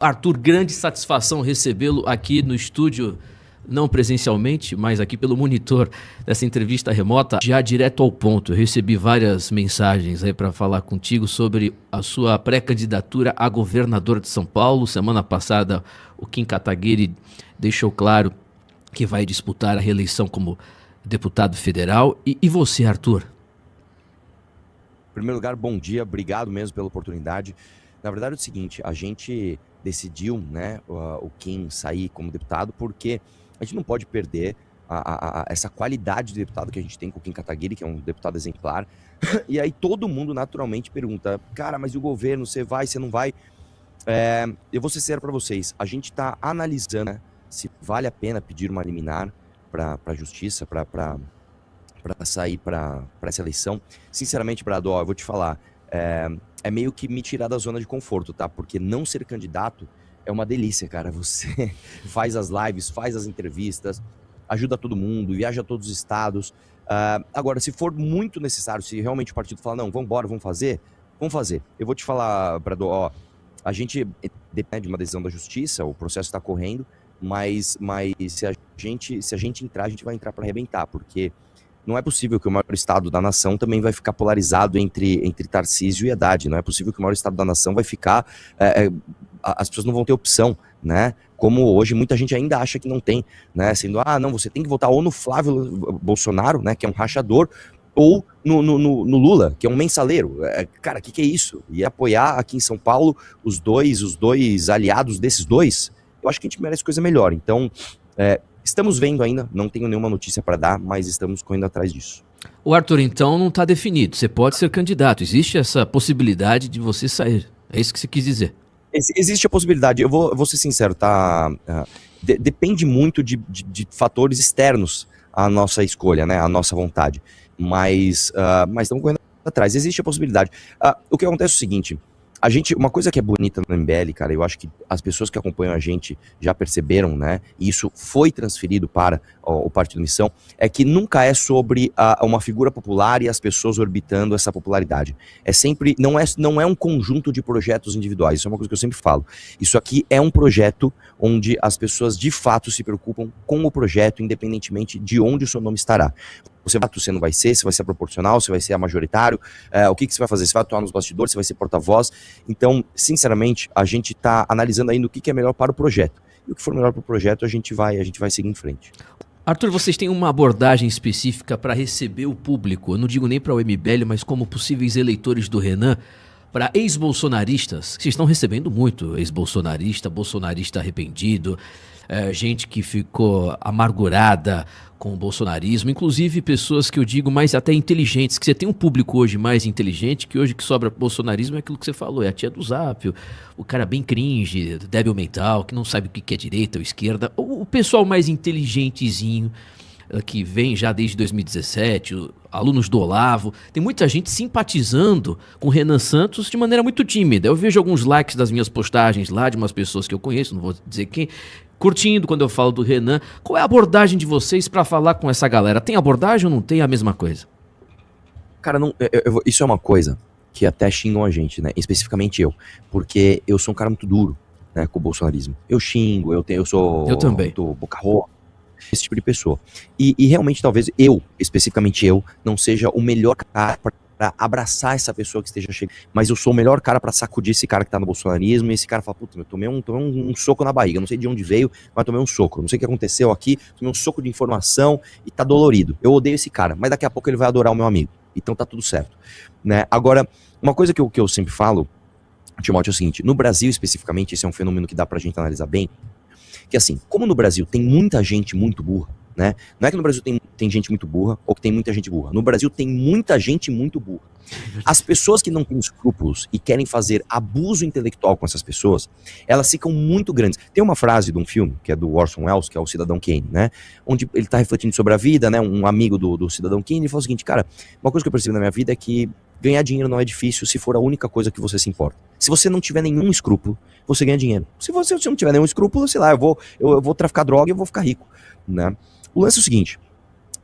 Arthur, grande satisfação recebê-lo aqui no estúdio, não presencialmente, mas aqui pelo monitor dessa entrevista remota, já direto ao ponto. Eu recebi várias mensagens aí para falar contigo sobre a sua pré-candidatura a governador de São Paulo. Semana passada, o Kim Kataguiri deixou claro que vai disputar a reeleição como deputado federal. E você, Arthur? Em primeiro lugar, bom dia, obrigado mesmo pela oportunidade. Na verdade é o seguinte, a gente decidiu, né, o Kim sair como deputado porque a gente não pode perder essa qualidade de deputado que a gente tem com o Kim Kataguiri, que é um deputado exemplar. E aí todo mundo naturalmente pergunta, cara, mas e o governo, você vai, você não vai? Eu vou ser sincero para vocês, a gente está analisando, né, se vale a pena pedir uma liminar para a justiça, para sair para essa eleição. Sinceramente, Brado, eu vou te falar, é meio que me tirar da zona de conforto, tá? Porque não ser candidato é uma delícia, cara. Você faz as lives, faz as entrevistas, ajuda todo mundo, viaja a todos os estados. Agora, se for muito necessário, se realmente o partido falar, não, vamos embora, vamos fazer. Eu vou te falar, Brado, ó, a gente depende de uma decisão da justiça, o processo está correndo, mas se a gente entrar, a gente vai entrar para arrebentar, porque não é possível que o maior estado da nação também vai ficar polarizado entre Tarcísio e Haddad. Não é possível que o maior estado da nação vai ficar... as pessoas não vão ter opção, né? Como hoje muita gente ainda acha que não tem, né? Sendo, não, você tem que votar ou no Flávio Bolsonaro, né? Que é um rachador, ou no Lula, que é um mensaleiro. Cara, o que é isso? E apoiar aqui em São Paulo os dois aliados desses dois, eu acho que a gente merece coisa melhor. Então, estamos vendo ainda, não tenho nenhuma notícia para dar, mas estamos correndo atrás disso. O Arthur, então, não está definido. Você pode ser candidato. Existe essa possibilidade de você sair. É isso que você quis dizer. Existe a possibilidade. Eu vou ser sincero, tá? Depende muito de fatores externos à nossa escolha, né? À nossa vontade. Mas estamos correndo atrás. Existe a possibilidade. O que acontece é o seguinte... uma coisa que é bonita no MBL, cara, eu acho que as pessoas que acompanham a gente já perceberam, né, e isso foi transferido para o Partido Missão, é que nunca é sobre uma figura popular e as pessoas orbitando essa popularidade. É sempre, não é um conjunto de projetos individuais, isso é uma coisa que eu sempre falo. Isso aqui é um projeto onde as pessoas de fato se preocupam com o projeto, independentemente de onde o seu nome estará. Você não vai ser, se vai ser proporcional, se vai ser a majoritário, o que você vai fazer? Você vai atuar nos bastidores, você vai ser porta-voz? Então, sinceramente, a gente está analisando ainda o que é melhor para o projeto. E o que for melhor para o projeto, a gente vai seguir em frente. Arthur, vocês têm uma abordagem específica para receber o público? Eu não digo nem para o MBL, mas como possíveis eleitores do Renan, para ex-bolsonaristas. Vocês estão recebendo muito ex-bolsonarista, bolsonarista arrependido, gente que ficou amargurada com o bolsonarismo, inclusive pessoas que eu digo mais até inteligentes, que você tem um público hoje mais inteligente, que hoje que sobra bolsonarismo é aquilo que você falou, é a tia do Zap, o cara bem cringe, débil mental, que não sabe o que é direita ou esquerda, o pessoal mais inteligentezinho, que vem já desde 2017, alunos do Olavo, tem muita gente simpatizando com o Renan Santos de maneira muito tímida. Eu vejo alguns likes das minhas postagens lá de umas pessoas que eu conheço, não vou dizer quem, curtindo quando eu falo do Renan. Qual é a abordagem de vocês para falar com essa galera? Tem abordagem ou não tem a mesma coisa? Cara, isso é uma coisa que até xingam a gente, né? Especificamente eu, porque eu sou um cara muito duro, né, com o bolsonarismo. Eu xingo, eu sou... Eu também. Muito boca roxa, esse tipo de pessoa. E realmente, talvez especificamente eu, não seja o melhor cara para abraçar essa pessoa que esteja chegando, mas eu sou o melhor cara para sacudir esse cara que tá no bolsonarismo, e esse cara fala, puta, eu tomei um soco na barriga, não sei de onde veio, mas tomei um soco, não sei o que aconteceu aqui, tomei um soco de informação e tá dolorido. Eu odeio esse cara, mas daqui a pouco ele vai adorar o meu amigo, então tá tudo certo, né? Agora, uma coisa que eu sempre falo, Timóteo, é o seguinte, no Brasil especificamente, esse é um fenômeno que dá pra gente analisar bem, que assim, como no Brasil tem muita gente muito burra, né? Não é que no Brasil tem gente muito burra ou que tem muita gente burra. No Brasil tem muita gente muito burra. As pessoas que não têm escrúpulos e querem fazer abuso intelectual com essas pessoas, elas ficam muito grandes. Tem uma frase de um filme, que é do Orson Welles, que é o Cidadão Kane, né? Onde ele tá refletindo sobre a vida, né? Um amigo do Cidadão Kane, ele fala o seguinte, cara, uma coisa que eu percebo na minha vida é que ganhar dinheiro não é difícil se for a única coisa que você se importa. Se você não tiver nenhum escrúpulo, você ganha dinheiro. Se você não tiver nenhum escrúpulo, sei lá, eu vou traficar droga e eu vou ficar rico, né? O lance é o seguinte,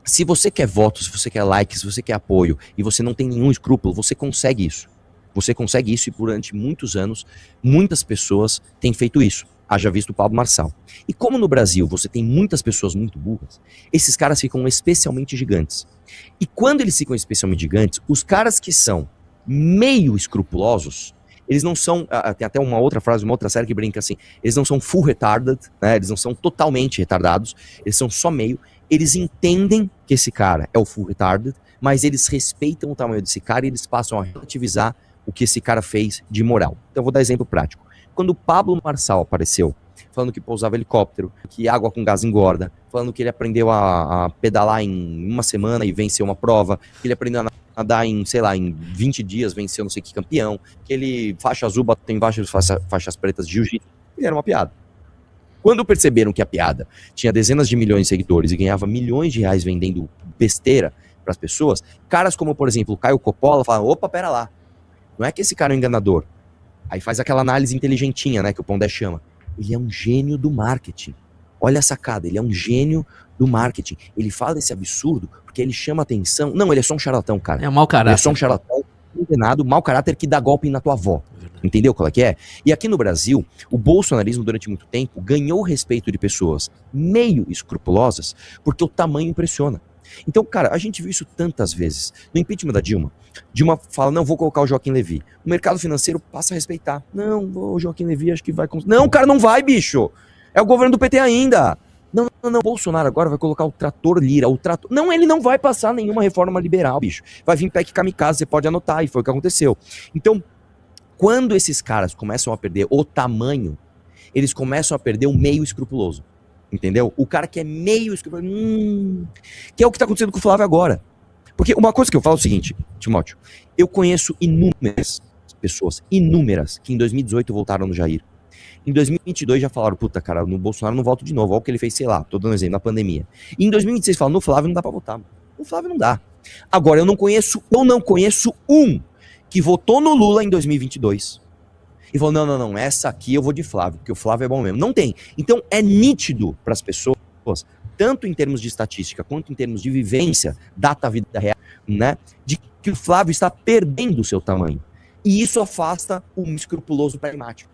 se você quer votos, se você quer likes, se você quer apoio e você não tem nenhum escrúpulo, você consegue isso. Você consegue isso e durante muitos anos, muitas pessoas têm feito isso. Haja visto o Pablo Marçal. E como no Brasil você tem muitas pessoas muito burras, esses caras ficam especialmente gigantes. E quando eles ficam especialmente gigantes, os caras que são meio escrupulosos, eles não são, tem até uma outra frase, uma outra série que brinca assim, eles não são full retarded, né? Eles não são totalmente retardados, eles são só meio, eles entendem que esse cara é o full retarded, mas eles respeitam o tamanho desse cara e eles passam a relativizar o que esse cara fez de moral. Então eu vou dar exemplo prático. Quando o Pablo Marçal apareceu, falando que pousava helicóptero, que água com gás engorda, falando que ele aprendeu a pedalar em uma semana e venceu uma prova, que ele aprendeu a nadar em, sei lá, em 20 dias, venceu não sei que campeão, que ele, faixa azul, tem várias faixas pretas de jiu-jitsu, ele era uma piada. Quando perceberam que a piada tinha dezenas de milhões de seguidores e ganhava milhões de reais vendendo besteira para as pessoas, caras como, por exemplo, o Caio Coppola falaram, opa, pera lá, não é que esse cara é um enganador. Aí faz aquela análise inteligentinha, né, que o Pondé chama. Ele é um gênio do marketing. Olha a sacada, ele é um gênio do marketing. Ele fala esse absurdo porque ele chama atenção. Não, ele é só um charlatão, cara. É um mau caráter. Ele é só um charlatão, enganado, mau caráter que dá golpe na tua avó. Entendeu qual é que é? E aqui no Brasil, o bolsonarismo durante muito tempo ganhou o respeito de pessoas meio escrupulosas porque o tamanho impressiona. Então, cara, a gente viu isso tantas vezes. No impeachment da Dilma, Dilma fala, não, vou colocar o Joaquim Levy. O mercado financeiro passa a respeitar. Não, o Joaquim Levy acho que vai... Não, cara, não vai, bicho. É o governo do PT ainda. Não, Bolsonaro agora vai colocar o trator Lira, o trator... Não, ele não vai passar nenhuma reforma liberal, bicho. Vai vir PEC kamikaze, você pode anotar, e foi o que aconteceu. Então, quando esses caras começam a perder o tamanho, eles começam a perder o meio escrupuloso. Entendeu? O cara que é meio escrupuloso, que é o que tá acontecendo com o Flávio agora. Porque uma coisa que eu falo é o seguinte, Timóteo, eu conheço inúmeras pessoas, inúmeras, que em 2018 voltaram no Jair. Em 2022 já falaram, puta, cara, no Bolsonaro não volto de novo, olha o que ele fez, sei lá, tô dando um exemplo, na pandemia. E em 2026 falam, no Flávio não dá pra votar. No Flávio não dá. Agora, eu não conheço um que votou no Lula em 2022 e falou, não, essa aqui eu vou de Flávio, porque o Flávio é bom mesmo. Não tem. Então, é nítido pras pessoas, tanto em termos de estatística, quanto em termos de vivência, data vida real, né, de que o Flávio está perdendo o seu tamanho. E isso afasta o escrupuloso pragmático.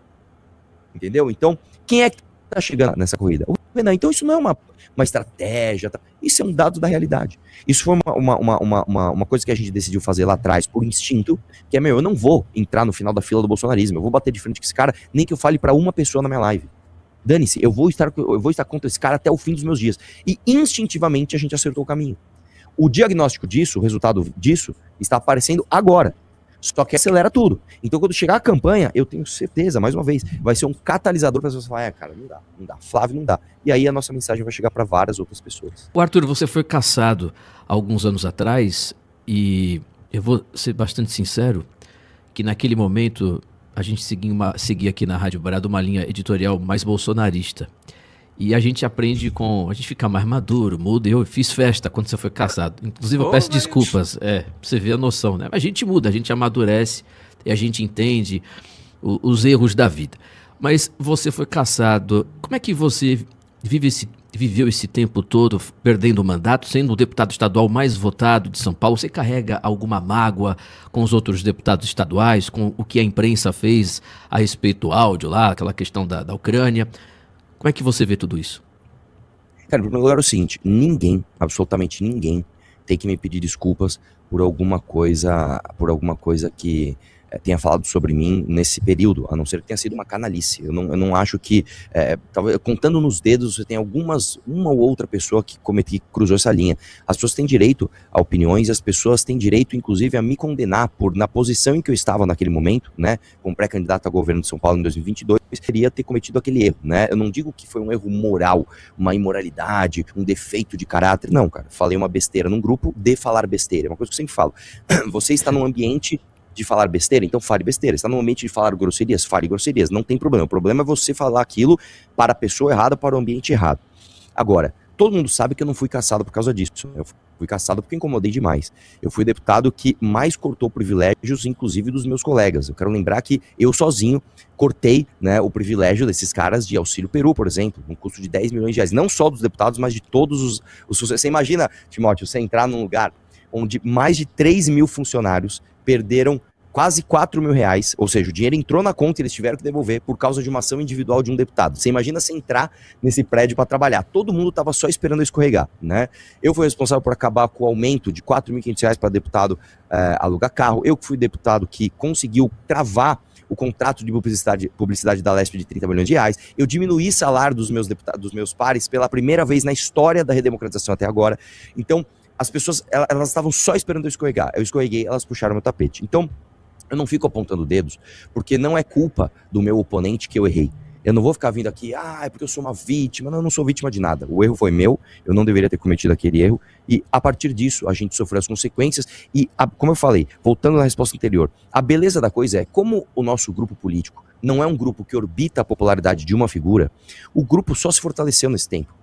Entendeu? Então, quem é que está chegando nessa corrida? O Renan. Então, isso não é uma estratégia. Isso é um dado da realidade. Isso foi uma coisa que a gente decidiu fazer lá atrás, por instinto, que é, eu não vou entrar no final da fila do bolsonarismo. Eu vou bater de frente com esse cara, nem que eu fale para uma pessoa na minha live. Dane-se, eu vou estar contra esse cara até o fim dos meus dias. E instintivamente a gente acertou o caminho. O diagnóstico disso, o resultado disso, está aparecendo agora. Só que acelera tudo. Então, quando chegar a campanha, eu tenho certeza, mais uma vez, vai ser um catalisador para as pessoas falarem, cara, não dá, Flávio não dá. E aí a nossa mensagem vai chegar para várias outras pessoas. O Arthur, você foi cassado alguns anos atrás e eu vou ser bastante sincero que naquele momento a gente seguia aqui na Rádio Brado uma linha editorial mais bolsonarista. E a gente aprende a gente fica mais maduro, muda. Eu fiz festa quando você foi casado. Inclusive eu peço desculpas, pra você ver a noção, né? A gente muda, a gente amadurece e a gente entende os erros da vida. Mas você foi cassado, como é que você viveu esse tempo todo perdendo o mandato, sendo o deputado estadual mais votado de São Paulo? Você carrega alguma mágoa com os outros deputados estaduais, com o que a imprensa fez a respeito do áudio lá, aquela questão da Ucrânia? Como é que você vê tudo isso? Cara, em primeiro lugar é o seguinte, ninguém, absolutamente ninguém, tem que me pedir desculpas por alguma coisa que tenha falado sobre mim nesse período, a não ser que tenha sido uma canalice. Eu não acho que, talvez, contando nos dedos, você tem uma ou outra pessoa que cruzou essa linha. As pessoas têm direito a opiniões, as pessoas têm direito, inclusive, a me condenar na posição em que eu estava naquele momento, né, como pré-candidato a governo de São Paulo em 2022, teria ter cometido aquele erro, né? Eu não digo que foi um erro moral, uma imoralidade, um defeito de caráter, não, cara. Falei uma besteira num grupo de falar besteira, é uma coisa que eu sempre falo. Você está num ambiente de falar besteira, então fale besteira. Está no momento de falar grosserias, fale grosserias, não tem problema. O problema é você falar aquilo para a pessoa errada, para o ambiente errado. Agora, todo mundo sabe que eu não fui cassado por causa disso. Eu fui cassado porque incomodei demais. Eu fui o deputado que mais cortou privilégios, inclusive dos meus colegas. Eu quero lembrar que eu sozinho cortei, né, o privilégio desses caras de auxílio Peru, por exemplo, um custo de 10 milhões de reais. Não só dos deputados, mas de todos os... Você imagina, Timóteo, você entrar num lugar onde mais de 3 mil funcionários perderam quase 4 mil reais, ou seja, o dinheiro entrou na conta e eles tiveram que devolver por causa de uma ação individual de um deputado. Você imagina você entrar nesse prédio para trabalhar, todo mundo estava só esperando eu escorregar, né? Eu fui responsável por acabar com o aumento de R$ 4.500 para deputado alugar carro, eu que fui deputado que conseguiu travar o contrato de publicidade da Lesp de R$ 30 milhões, eu diminuí o salário dos meus deputados, dos meus pares, pela primeira vez na história da redemocratização até agora. Então, as pessoas, elas estavam só esperando eu escorregar. Eu escorreguei, elas puxaram meu tapete. Então, eu não fico apontando dedos, porque não é culpa do meu oponente que eu errei. Eu não vou ficar vindo aqui, é porque eu sou uma vítima. Não, eu não sou vítima de nada. O erro foi meu, eu não deveria ter cometido aquele erro. E a partir disso, a gente sofreu as consequências. E, como eu falei, voltando na resposta anterior, a beleza da coisa é, como o nosso grupo político não é um grupo que orbita a popularidade de uma figura, o grupo só se fortaleceu nesse tempo.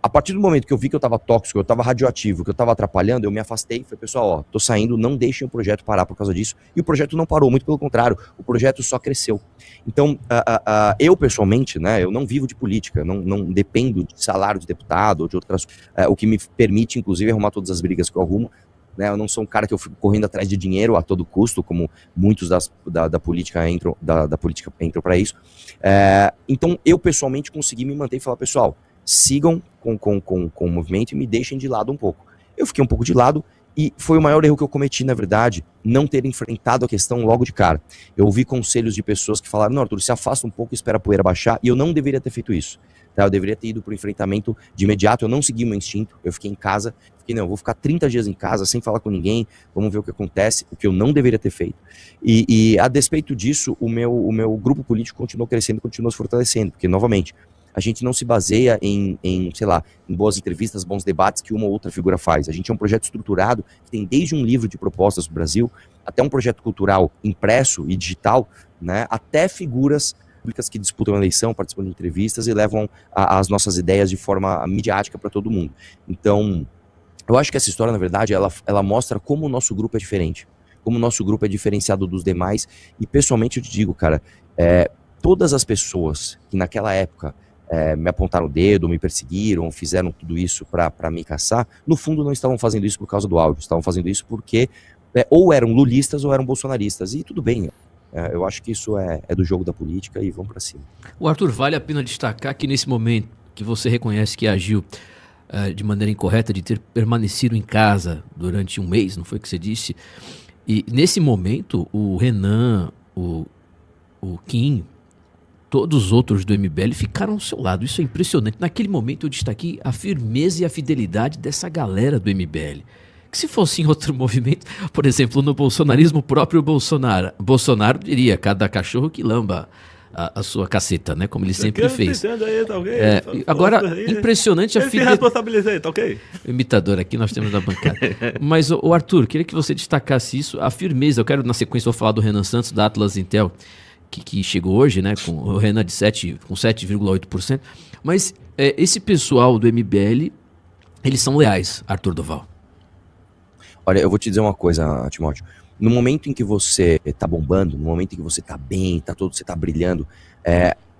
A partir do momento que eu vi que eu estava tóxico, que eu estava radioativo, que eu estava atrapalhando, eu me afastei. Falei, pessoal, tô saindo, não deixem o projeto parar por causa disso. E o projeto não parou, muito pelo contrário, o projeto só cresceu. Então, eu pessoalmente, né, eu não vivo de política, não dependo de salário de deputado ou de outras o que me permite, inclusive, arrumar todas as brigas que eu arrumo. Né, eu não sou um cara que eu fico correndo atrás de dinheiro a todo custo, como muitos da política entram para isso. Então, eu pessoalmente consegui me manter e falar, pessoal, sigam com o movimento e me deixem de lado um pouco. Eu fiquei um pouco de lado e foi o maior erro que eu cometi, na verdade, não ter enfrentado a questão logo de cara. Eu ouvi conselhos de pessoas que falaram, não, Arthur, se afasta um pouco e espera a poeira baixar, e eu não deveria ter feito isso. Tá? Eu deveria ter ido para o enfrentamento de imediato, eu não segui meu instinto, eu fiquei em casa, não, eu vou ficar 30 dias em casa sem falar com ninguém, vamos ver o que acontece, o que eu não deveria ter feito. E a despeito disso, o meu grupo político continuou crescendo, continuou se fortalecendo, porque, novamente, a gente não se baseia em boas entrevistas, bons debates que uma ou outra figura faz. A gente é um projeto estruturado que tem desde um livro de propostas do Brasil, até um projeto cultural impresso e digital, né, até figuras públicas que disputam a eleição, participam de entrevistas e levam as nossas ideias de forma midiática para todo mundo. Então, eu acho que essa história, na verdade, ela mostra como o nosso grupo é diferente, como o nosso grupo é diferenciado dos demais. E, pessoalmente, eu te digo, cara, todas as pessoas que naquela época me apontaram o dedo, me perseguiram, fizeram tudo isso para me caçar, no fundo não estavam fazendo isso por causa do áudio, estavam fazendo isso porque ou eram lulistas ou eram bolsonaristas, e tudo bem, eu acho que isso é do jogo da política e vamos para cima. O Arthur, vale a pena destacar que nesse momento que você reconhece que agiu de maneira incorreta, de ter permanecido em casa durante um mês, não foi o que você disse, e nesse momento o Renan, o Kim, todos os outros do MBL ficaram ao seu lado. Isso é impressionante. Naquele momento eu destaquei a firmeza e a fidelidade dessa galera do MBL. Que se fosse em outro movimento, por exemplo, no bolsonarismo, o próprio Bolsonaro diria, cada cachorro que lamba a sua caceta, né? Como ele sempre fez. Aí, tá okay? Agora, impressionante a fidelidade. Se responsabilizei, tá ok? O imitador aqui nós temos na bancada. Mas, o Arthur, queria que você destacasse isso, a firmeza. Eu quero, na sequência, vou falar do Renan Santos, da Atlas Intel, que chegou hoje, né, com o Renan com 7,8%. Mas esse pessoal do MBL, eles são leais, Arthur Doval. Olha, eu vou te dizer uma coisa, Timóteo. No momento em que você tá bombando, no momento em que você tá bem, você tá brilhando,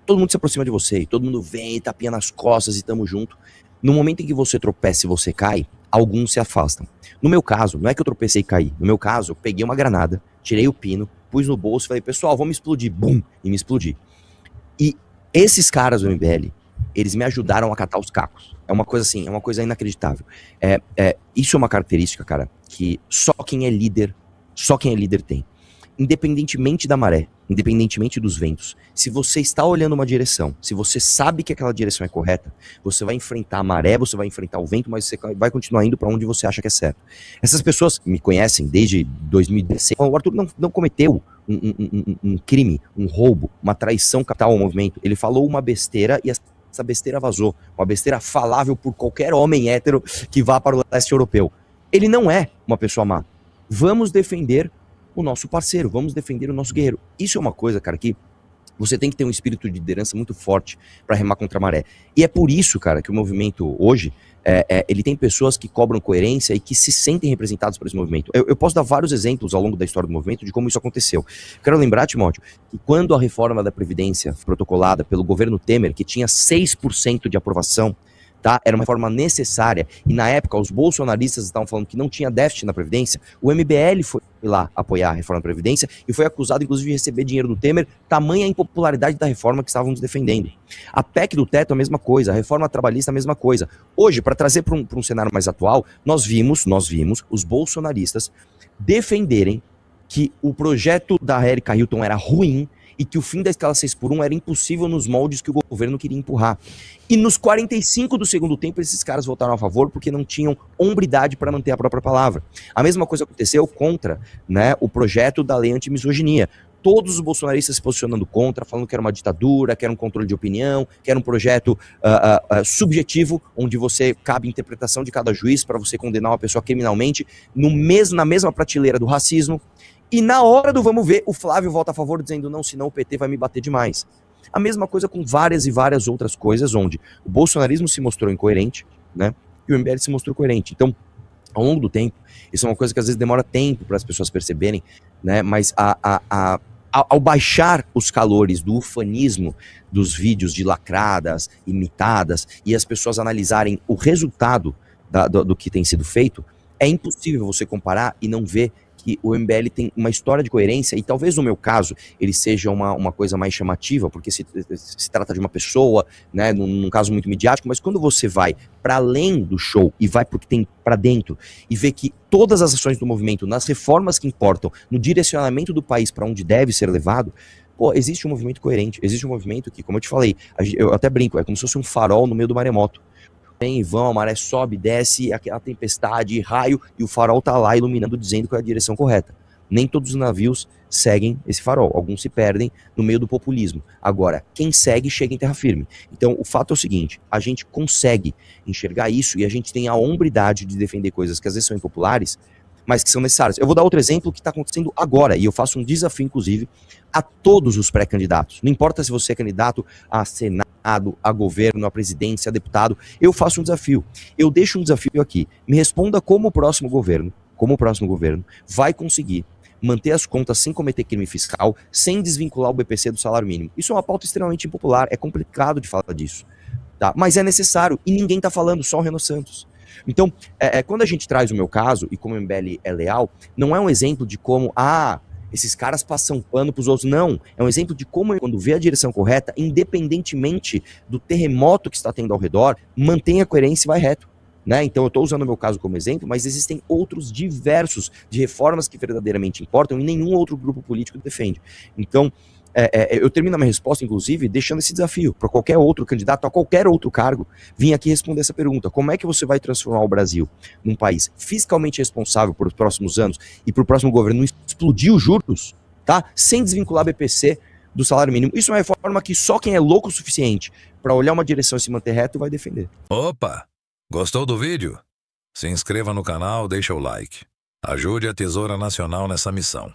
todo mundo se aproxima de você, todo mundo vem, tapinha nas costas e tamo junto. No momento em que você tropeça e você cai, alguns se afastam. No meu caso, não é que eu tropecei e caí. No meu caso, eu peguei uma granada, tirei o pino, pus no bolso e falei, pessoal, vamos explodir. Bum! E me explodi. E esses caras do MBL, eles me ajudaram a catar os cacos. É uma coisa assim, é uma coisa inacreditável. Isso é uma característica, cara, que só quem é líder tem. Independentemente da maré, independentemente dos ventos, se você está olhando uma direção, se você sabe que aquela direção é correta, você vai enfrentar a maré, você vai enfrentar o vento, mas você vai continuar indo para onde você acha que é certo. Essas pessoas me conhecem desde 2016. O Arthur não cometeu um crime, um roubo, uma traição capital ao movimento. Ele falou uma besteira e essa besteira vazou. Uma besteira falável por qualquer homem hétero que vá para o leste europeu. Ele não é uma pessoa má. Vamos defender o nosso parceiro, vamos defender o nosso guerreiro. Isso é uma coisa, cara, que você tem que ter um espírito de liderança muito forte para remar contra a maré. E é por isso, cara, que o movimento hoje, ele tem pessoas que cobram coerência e que se sentem representados por esse movimento. Eu posso dar vários exemplos ao longo da história do movimento de como isso aconteceu. Quero lembrar, Timóteo, que quando a reforma da Previdência foi protocolada pelo governo Temer, que tinha 6% de aprovação, tá? Era uma reforma necessária, e na época os bolsonaristas estavam falando que não tinha déficit na Previdência, o MBL foi ir lá apoiar a reforma da Previdência e foi acusado, inclusive, de receber dinheiro do Temer, tamanha a impopularidade da reforma que estávamos defendendo. A PEC do teto, a mesma coisa, a reforma trabalhista, a mesma coisa. Hoje, para trazer para um cenário mais atual, nós vimos os bolsonaristas defenderem que o projeto da Erika Hilton era ruim e que o fim da escala 6x1 era impossível nos moldes que o governo queria empurrar. E nos 45 do segundo tempo, esses caras votaram a favor porque não tinham hombridade para manter a própria palavra. A mesma coisa aconteceu contra, né, o projeto da lei anti-misoginia. Todos os bolsonaristas se posicionando contra, falando que era uma ditadura, que era um controle de opinião, que era um projeto subjetivo, onde você cabe interpretação de cada juiz para você condenar uma pessoa criminalmente, na mesma prateleira do racismo. E na hora do vamos ver, o Flávio vota a favor dizendo não, senão o PT vai me bater demais. A mesma coisa com várias e várias outras coisas, onde o bolsonarismo se mostrou incoerente, né? E o MBL se mostrou coerente. Então, ao longo do tempo, isso é uma coisa que às vezes demora tempo para as pessoas perceberem, né? Mas ao baixar os calores do ufanismo dos vídeos de lacradas, imitadas, e as pessoas analisarem o resultado do que tem sido feito, é impossível você comparar e não ver que o MBL tem uma história de coerência, e talvez no meu caso ele seja uma coisa mais chamativa, porque se trata de uma pessoa, né, num caso muito midiático, mas quando você vai para além do show e vai porque tem para dentro e vê que todas as ações do movimento, nas reformas que importam, no direcionamento do país para onde deve ser levado, pô, existe um movimento coerente, existe um movimento que, como eu te falei, eu até brinco, é como se fosse um farol no meio do maremoto. Vem, vão, a maré sobe, desce, aquela tempestade, raio, e o farol tá lá iluminando, dizendo qual é a direção correta. Nem todos os navios seguem esse farol, alguns se perdem no meio do populismo. Agora, quem segue, chega em terra firme. Então, o fato é o seguinte, a gente consegue enxergar isso e a gente tem a hombridade de defender coisas que às vezes são impopulares, mas que são necessárias. Eu vou dar outro exemplo que está acontecendo agora, e eu faço um desafio, inclusive, a todos os pré-candidatos. Não importa se você é candidato a Senado, a governo, a presidência, a deputado, eu faço um desafio. Eu deixo um desafio aqui. Me responda como o próximo governo vai conseguir manter as contas sem cometer crime fiscal, sem desvincular o BPC do salário mínimo. Isso é uma pauta extremamente impopular, é complicado de falar disso, tá? Mas é necessário, e ninguém está falando, só o Renan Santos. Então, quando a gente traz o meu caso, e como o MBL é leal, não é um exemplo de como, esses caras passam pano pros outros. Não, é um exemplo de como, quando vê a direção correta, independentemente do terremoto que está tendo ao redor, mantém a coerência e vai reto. Né? Então eu estou usando o meu caso como exemplo, mas existem outros diversos de reformas que verdadeiramente importam e nenhum outro grupo político defende. Então, eu termino a minha resposta, inclusive, deixando esse desafio para qualquer outro candidato, a qualquer outro cargo, vir aqui responder essa pergunta. Como é que você vai transformar o Brasil num país fiscalmente responsável por os próximos anos e para o próximo governo não explodir os juros, tá? Sem desvincular BPC do salário mínimo? Isso é uma reforma que só quem é louco o suficiente para olhar uma direção e se manter reto vai defender. Opa! Gostou do vídeo? Se inscreva no canal, deixa o like. Ajude a Tesoura Nacional nessa missão.